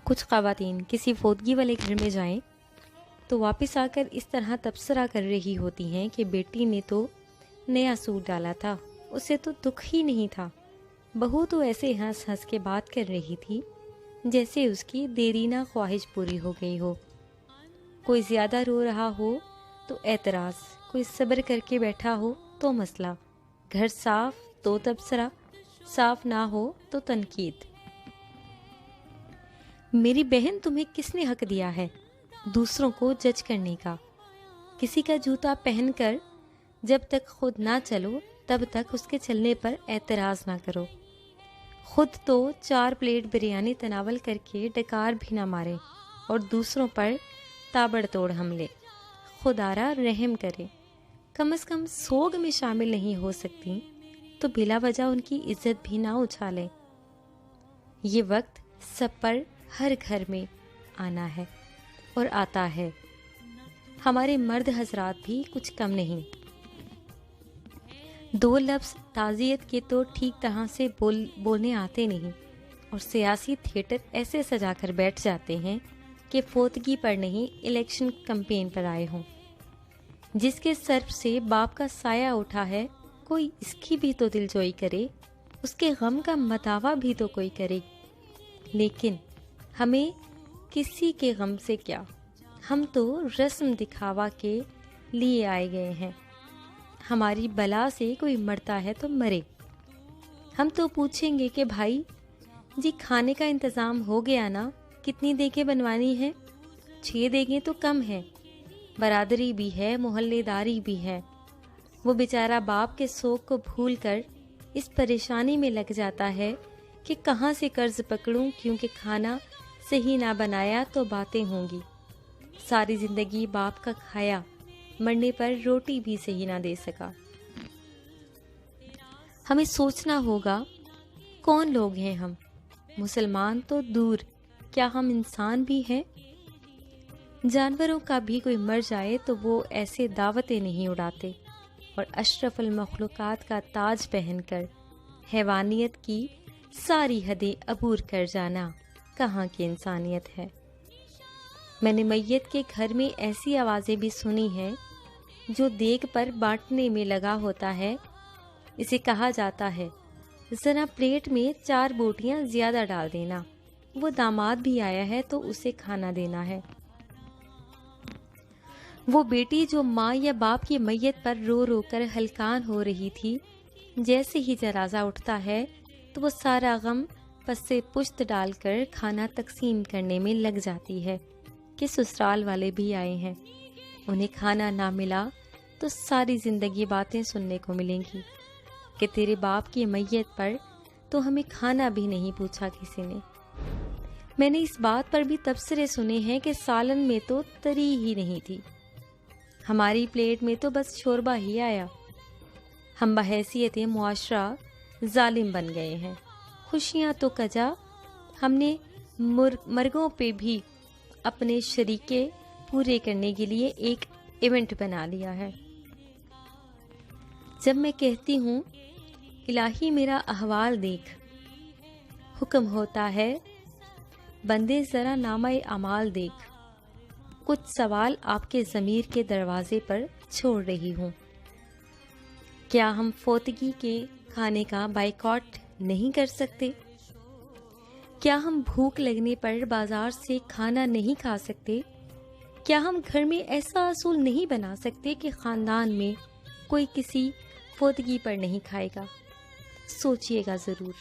کچھ خواتین کسی فوتگی والے گھر میں جائیں تو واپس آ کر اس طرح تبصرہ کر رہی ہوتی ہیں کہ بیٹی نے تو نیا سوٹ ڈالا تھا، اسے تو دکھ ہی نہیں تھا۔ بہو تو ایسے ہنس ہنس کے بات کر رہی تھی جیسے اس کی دیرینہ خواہش پوری ہو گئی ہو۔ کوئی زیادہ رو رہا ہو تو اعتراض، کوئی صبر کر کے بیٹھا ہو تو مسئلہ، گھر صاف تو تبصرہ، صاف نہ ہو تو تنقید۔ میری بہن، تمہیں کس نے حق دیا ہے دوسروں کو جج کرنے کا؟ کسی کا جوتا پہن کر جب تک خود نہ چلو تب تک اس کے چلنے پر اعتراض نہ کرو۔ خود تو 4 پلیٹ بریانی تناول کر کے ڈکار بھی نہ مارے اور دوسروں پر تابڑ توڑ حملے۔ خدارا رحم کرے، کم از کم سوگ میں شامل نہیں ہو سکتی تو بلا وجہ ان کی عزت بھی نہ اچھالیں۔ یہ وقت سب پر ہر گھر میں آنا ہے اور آتا ہے۔ ہمارے مرد حضرات بھی کچھ کم نہیں۔ 2 لفظ تعزیت کے تو ٹھیک طرح سے بولنے آتے نہیں اور سیاسی تھیٹر ایسے سجا کر بیٹھ جاتے ہیں کہ فوتگی پر نہیں الیکشن کمپین پر آئے ہوں۔ جس کے سر سے باپ کا سایہ اٹھا ہے کوئی اس کی بھی تو دلجوئی کرے، اس کے غم کا مداوع بھی تو کوئی کرے۔ لیکن ہمیں کسی کے غم سے کیا، ہم تو رسم دکھاوا کے لیے آئے گئے ہیں۔ ہماری بلا سے کوئی مرتا ہے تو مرے، ہم تو پوچھیں گے کہ بھائی جی کھانے کا انتظام ہو گیا نا، کتنی دیگیں بنوانی ہے؟ 6 دیگیں تو کم ہے، برادری بھی ہے، محلے داری بھی ہے۔ وہ بیچارہ باپ کے سوگ کو بھول کر اس پریشانی میں لگ جاتا ہے کہ کہاں سے قرض پکڑوں، کیونکہ کھانا صحیح نہ بنایا تو باتیں ہوں گی۔ ساری زندگی باپ کا کھایا، مرنے پر روٹی بھی صحیح نہ دے سکا۔ ہمیں سوچنا ہوگا کون لوگ ہیں ہم؟ مسلمان تو دور، کیا ہم انسان بھی ہیں؟ جانوروں کا بھی کوئی مر جائے تو وہ ایسے دعوتیں نہیں اڑاتے، اور اشرف المخلوقات کا تاج پہن کر حیوانیت کی ساری حدیں عبور کر جانا کہاں کی انسانیت ہے؟ میں نے میت کے گھر میں ایسی آوازیں بھی سنی ہیں جو دیگ پر بانٹنے میں لگا ہوتا ہے۔ اسے کہا جاتا ہے ذرا پلیٹ میں 4 بوٹیاں زیادہ ڈال دینا، وہ داماد بھی آیا ہے تو اسے کھانا دینا ہے۔ وہ بیٹی جو ماں یا باپ کی میت پر رو رو کر ہلکان ہو رہی تھی، جیسے ہی جنازہ اٹھتا ہے تو وہ سارا غم پسے پشت ڈال کر کھانا تقسیم کرنے میں لگ جاتی ہے کہ سسرال والے بھی آئے ہیں، انہیں کھانا نہ ملا تو ساری زندگی باتیں سننے کو ملیں گی کہ تیرے باپ کی میت پر تو ہمیں کھانا بھی نہیں پوچھا کسی نے۔ میں نے اس بات پر بھی تبصرے سنے ہیں کہ سالن میں تو تری ہی نہیں تھی، ہماری پلیٹ میں تو بس شوربہ ہی آیا۔ ہم بحیثیت معاشرہ ظالم بن گئے ہیں۔ خوشیاں تو کجا، ہم نے مرگوں پہ بھی اپنے شریکے پورے کرنے کے لیے ایک ایونٹ بنا لیا ہے۔ جب میں کہتی ہوں الہی میرا احوال دیکھ، حکم ہوتا ہے بندے ذرا نامہ اعمال دیکھ، کچھ سوال آپ کے ضمیر کے دروازے پر چھوڑ رہی ہوں۔ کیا ہم فوتگی کے کھانے کا بائیکاٹ نہیں کر سکتے؟ کیا ہم بھوک لگنے پر بازار سے کھانا نہیں کھا سکتے؟ کیا ہم گھر میں ایسا اصول نہیں بنا سکتے کہ خاندان میں کوئی کسی فوتگی پر نہیں کھائے گا؟ سوچئے گا ضرور۔